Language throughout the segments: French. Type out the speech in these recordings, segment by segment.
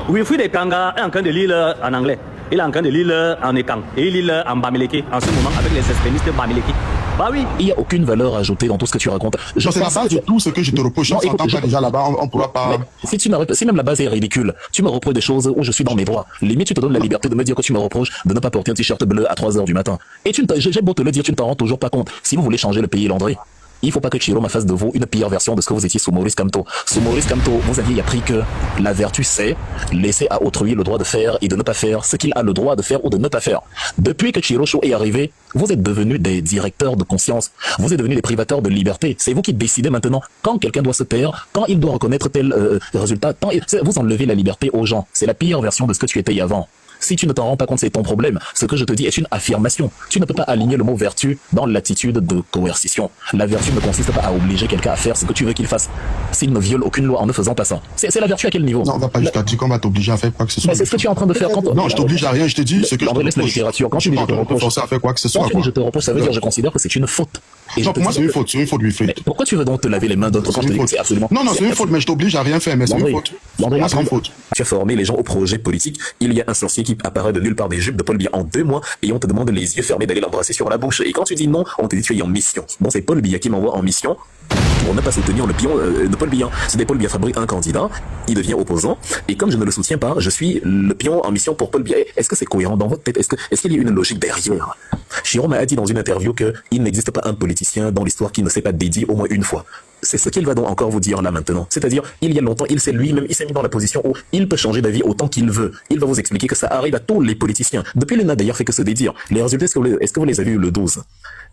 Wilfried Kanga est en train de lire en anglais. Il est en train de lire en écan. Et il lit en bamileke en ce moment avec les extrémistes bamileke. Bah oui. Il n'y a aucune valeur ajoutée dans tout ce que tu racontes. Je sais pas du tout ce que je te reproche. On s'entend pas déjà là-bas, on pourra pas... Si même la base est ridicule, tu me reproches des choses où je suis dans mes droits. Limite, tu te donnes la liberté de me dire que tu me reproches de ne pas porter un t-shirt bleu à 3h du matin. Et j'ai beau te le dire, tu ne t'en rends toujours pas compte. Si vous voulez changer le pays, Landré, il ne faut pas que Chiroma fasse de vous une pire version de ce que vous étiez sous Maurice Kamto. Sous Maurice Kamto, vous aviez appris que la vertu, c'est laisser à autrui le droit de faire et de ne pas faire ce qu'il a le droit de faire ou de ne pas faire. Depuis que Chirocho est arrivé, vous êtes devenus des directeurs de conscience. Vous êtes devenus des privateurs de liberté. C'est vous qui décidez maintenant quand quelqu'un doit se taire, quand il doit reconnaître tel résultat. Vous enlevez la liberté aux gens. C'est la pire version de ce que tu étais avant. Si tu ne t'en rends pas compte, c'est ton problème. Ce que je te dis est une affirmation. Tu ne peux pas aligner le mot vertu dans l'attitude de coercition. La vertu ne consiste pas à obliger quelqu'un à faire ce que tu veux qu'il fasse. S'il ne viole aucune loi en ne faisant pas ça. C'est la vertu à quel niveau? Non, on va pas jusqu'à dire qu'on va t'obliger à faire quoi que ce soit. Mais c'est ce que tu es en train de faire quand... Non, je t'oblige à rien, je te dis ce que je te laisse la littérature. Quand tu dis je te reproche, à faire quoi que ce soit. Quand tu dis je te reproche, ça veut dire je considère que c'est une faute. Non, pour moi, c'est une faute, Wilfried. Pourquoi tu veux donc te laver les mains d'autres quand je te dis que c'est absolument... Non, c'est une faute, mais je t'oblige à rien faire, mais c'est une faute. Landré, c'est une faute. Tu as formé les gens au projet politique. Il y a un sorcier qui apparaît de nulle part des jupes de Paul Biya en 2 mois et on te demande les yeux fermés d'aller l'embrasser sur la bouche. Et quand tu dis non, on te dit tu es en mission. Bon, c'est Paul Biya qui m'envoie en mission pour ne pas soutenir le pion de Paul Biya. C'est Paul Biya fabrique un candidat, il devient opposant, et comme je ne le soutiens pas, je suis le pion en mission pour Paul Biya. Est-ce que c'est cohérent dans votre tête? Est-ce qu'il y a une logique derrière? Chiroma a dit dans une interview qu'il n'existe pas un politicien dans l'histoire qui ne s'est pas dédié au moins une fois. C'est ce qu'il va donc encore vous dire là maintenant. C'est-à-dire, il y a longtemps, il s'est lui-même, il s'est mis dans la position où il peut changer d'avis autant qu'il veut. Il va vous expliquer que ça arrive à tous les politiciens. Depuis, il n'a d'ailleurs fait que se dédire. Les résultats, est-ce que vous les avez eu le 12?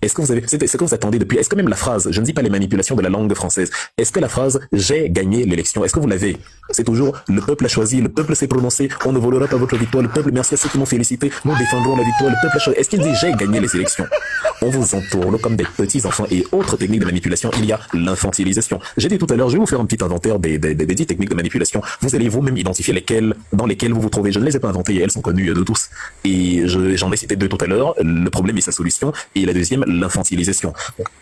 Est-ce que c'est ce que vous attendez depuis? Est-ce que même la phrase, je ne dis pas les manipulations de la langue française, est-ce que la phrase, j'ai gagné l'élection, est-ce que vous l'avez? C'est toujours, le peuple a choisi, le peuple s'est prononcé, on ne volera pas votre victoire, le peuple, merci à ceux qui m'ont félicité, nous défendrons la victoire, le peuple a choisi. Est-ce qu'il dit, j'ai gagné les élections? On vous entoure comme des petits enfants et autres techniques de manipulation, il y a l'infantilisation. J'ai dit tout à l'heure, je vais vous faire un petit inventaire des 10 techniques de manipulation. Vous allez vous-même identifier dans lesquelles vous vous trouvez. Je ne les ai pas inventées, elles sont connues de tous. Et j'en ai cité 2 tout à l'heure, le problème et sa solution, et la deuxième, l'infantilisation.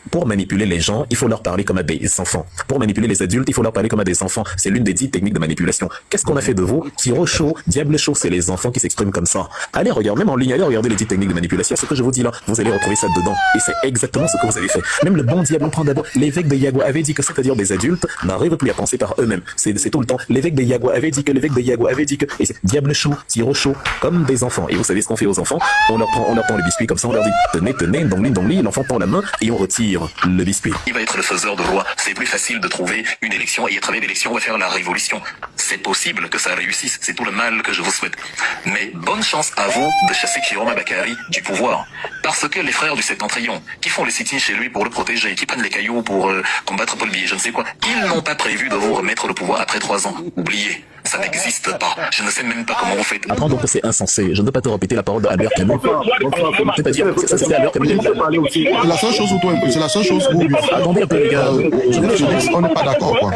Pour manipuler les gens, il faut leur parler comme à des enfants. Pour manipuler les adultes, il faut leur parler comme à des enfants. C'est l'une des 10 techniques de manipulation. Qu'est-ce qu'on a fait de vous? Tiro chaud, diable chaud, c'est les enfants qui s'expriment comme ça. Allez, regarde, même en ligne, allez regarder les 10 techniques de manipulation. Ce que je vous dis là, vous allez retrouver ça dedans. Et c'est exactement ce que vous avez fait. Même le bon diable, on prend d'abord, l'évêque de Yagua avait dit que c'est-à-dire des adultes n'arrivent plus à penser par eux-mêmes. C'est tout le temps. L'évêque de Yagua avait dit que, et c'est diable chaud, tiro chaud, comme des enfants. Et vous savez ce qu'on fait aux enfants? On leur tend le biscuit comme ça, on leur dit, tenez, dongli, l'enfant tend la main et on retire le biscuit. Il va être le faiseur de roi. C'est plus facile de trouver une élection et à travers l'élection, on va faire la révolution. C'est possible que ça réussisse. C'est tout le mal que je vous souhaite. Mais bonne chance à vous de chasser Chiroma Bakary du pouvoir. Parce que les frères du Septentrion, qui font le sit-in chez lui pour le protéger, qui prennent les cailloux pour combattre Paul Biya, je ne sais quoi, ils n'ont pas prévu de vous remettre le pouvoir après 3 ans. Oubliez. Ça n'existe pas. Je ne sais même pas comment vous faites. Apprends donc que c'est insensé. Je ne peux pas te répéter la parole d'Albert Camus. C'est-à-dire, ça c'était Albert Camus. C'est la seule chose où Attendez un peu, les gars. on n'est pas d'accord, quoi.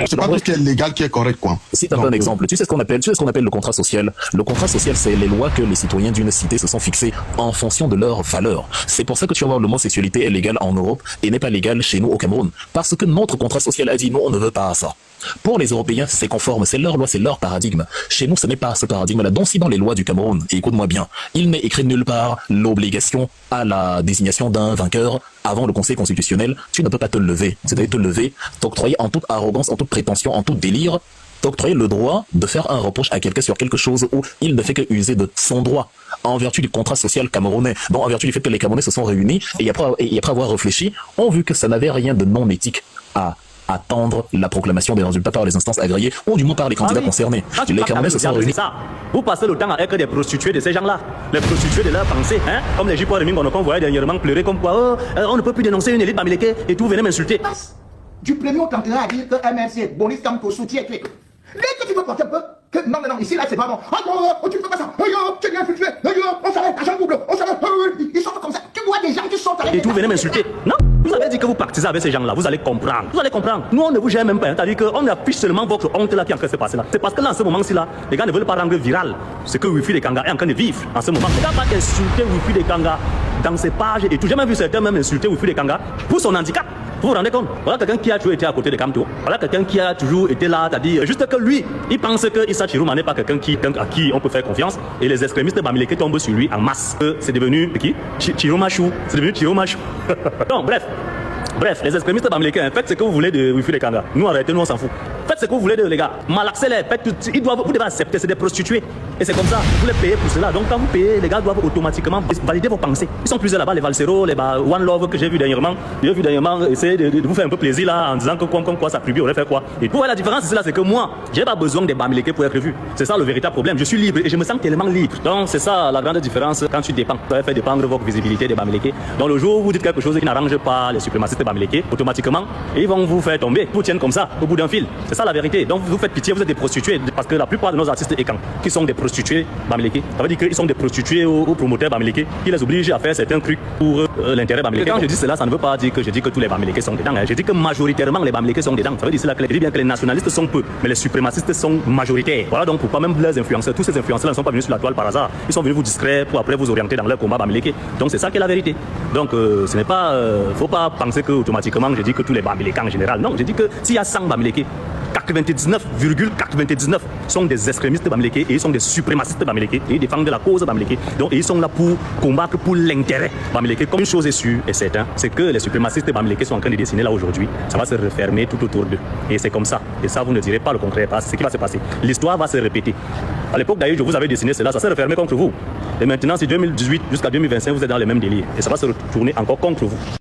C'est pas tout ce qui est légal qui est correct, quoi. C'est un bon exemple. Tu sais ce qu'on appelle le contrat social. Le contrat social, c'est les lois que les citoyens d'une cité se sont fixées en fonction de leurs valeurs. C'est pour ça que tu vas voir l'homosexualité est légale en Europe et n'est pas légale chez nous au Cameroun. Parce que notre contrat social a dit non, on ne veut pas ça. Pour les Européens, c'est conforme, c'est leur loi, c'est leur paradigme. Chez nous, ce n'est pas ce paradigme-là. Donc, si dans les lois du Cameroun, et écoute-moi bien, il n'est écrit nulle part l'obligation à la désignation d'un vainqueur avant le Conseil constitutionnel, tu ne peux pas te lever. C'est-à-dire te lever, t'octroyer en toute arrogance, en toute prétention, en tout délire, t'octroyer le droit de faire un reproche à quelqu'un sur quelque chose où il ne fait que user de son droit, en vertu du contrat social camerounais. Donc, en vertu du fait que les Camerounais se sont réunis, et après avoir réfléchi, ont vu que ça n'avait rien de non éthique à attendre la proclamation des résultats par les instances agréées ou du moins par les candidats concernés. Les Camerounais se sont réunis. Vous passez le temps avec des prostituées de ces gens-là, les prostituées de leur pensée, hein? Comme les Jipois de Mingono qu'on voyait dernièrement pleurer comme quoi on ne peut plus dénoncer une élite bamileke et tout, vous venez m'insulter. Du premier on tentera à dire que MRC, Bonis Kamto soutient Dès que tu veux porter un peu, que non, ici là c'est pas bon. Oh, tu ne fais pas ça. Tu viens infiltrer. On s'arrête, agent double. On s'arrête. Ils sont comme ça. Tu vois des gens qui sont et tout, vous venez m'insulter. Non, vous avez dit que vous partisez avec ces gens-là. Vous allez comprendre. Vous allez comprendre. Nous, on ne vous gère même pas. C'est-à-dire qu'on affiche seulement votre honte là qui est en train de se passer là. C'est parce que là, en ce moment-ci là, les gars ne veulent pas rendre viral ce que Wilfried Kanga est en train de vivre en ce moment. Les gars pas insulter Wilfried Kanga dans ses pages et tout. J'ai même vu certains même insulter Wilfried Kanga pour son handicap. Vous vous rendez compte? Voilà quelqu'un qui a toujours été à côté de Kamto. Voilà quelqu'un qui a toujours été là, c'est-à-dire juste que lui, il pense que Issa Chiroma n'est pas quelqu'un à qui on peut faire confiance. Et les extrémistes bamileke tombent sur lui en masse. C'est devenu qui? Chiroma Chou. C'est devenu Chiroma Chou. Donc, bref, les extrémistes bamileke, faites ce que vous voulez de Wifile Kanga. Nous, arrêtez, nous, on s'en fout. Faites ce que vous voulez de les gars. Malaxez-les, faites tout. Vous devez accepter, c'est des prostituées. Et c'est comme ça, vous les payez pour cela. Donc quand vous payez, les gars doivent automatiquement valider vos pensées. Ils sont plusieurs là-bas, les Valsero, les One Love que j'ai vu dernièrement. J'ai vu dernièrement essayer de vous faire un peu plaisir là en disant que comme quoi ça publie, on aurait fait quoi. Et pour voir la différence, c'est là, c'est que moi, j'ai pas besoin des bamileke pour être vu. C'est ça le véritable problème. Je suis libre et je me sens tellement libre. Donc c'est ça la grande différence quand tu dépends. Vous fait dépendre votre visibilité des bamileke. Donc le jour où vous dites quelque chose qui n'arrange pas les suprémacistes bamileke, automatiquement, ils vont vous faire tomber. Vous tiennent comme ça, au bout d'un fil. C'est ça la vérité. Donc vous faites pitié, vous êtes des prostituées. Parce que la plupart de nos artistes écans, qui sont des prostituées bamileke, ça veut dire qu'ils sont des prostituées aux promoteurs bamileke, qui les obligent à faire certains trucs pour l'intérêt bamileke. Quand je dis cela, ça ne veut pas dire que je dis que tous les bamileke sont dedans. Je dis que majoritairement les bamileke sont dedans. Ça veut dire cela que je dis bien que les nationalistes sont peu, mais les suprémacistes sont majoritaires. Voilà donc pourquoi même les influenceurs, tous ces influenceurs ne sont pas venus sur la toile par hasard. Ils sont venus vous distraire pour après vous orienter dans leur combat bamileke. Donc c'est ça qui est la vérité. Donc ce n'est pas, faut pas penser que automatiquement je dis que tous les bamileke en général. Non, je dis que s'il y a 100 bamileke, 99,99 sont des extrémistes bamileke et ils sont des suprémacistes bamileke et ils défendent la cause bamileke. Donc ils sont là pour combattre pour l'intérêt bamileke. Comme une chose est sûre et certain, c'est que les suprémacistes bamileke sont en train de dessiner là aujourd'hui. Ça va se refermer tout autour d'eux. Et c'est comme ça. Et ça, vous ne direz pas le contraire. C'est ce qui va se passer. L'histoire va se répéter. À l'époque d'ailleurs, je vous avais dessiné cela, ça s'est refermé contre vous. Et maintenant, c'est 2018 jusqu'à 2025, vous êtes dans les mêmes délires. Et ça va se retourner encore contre vous.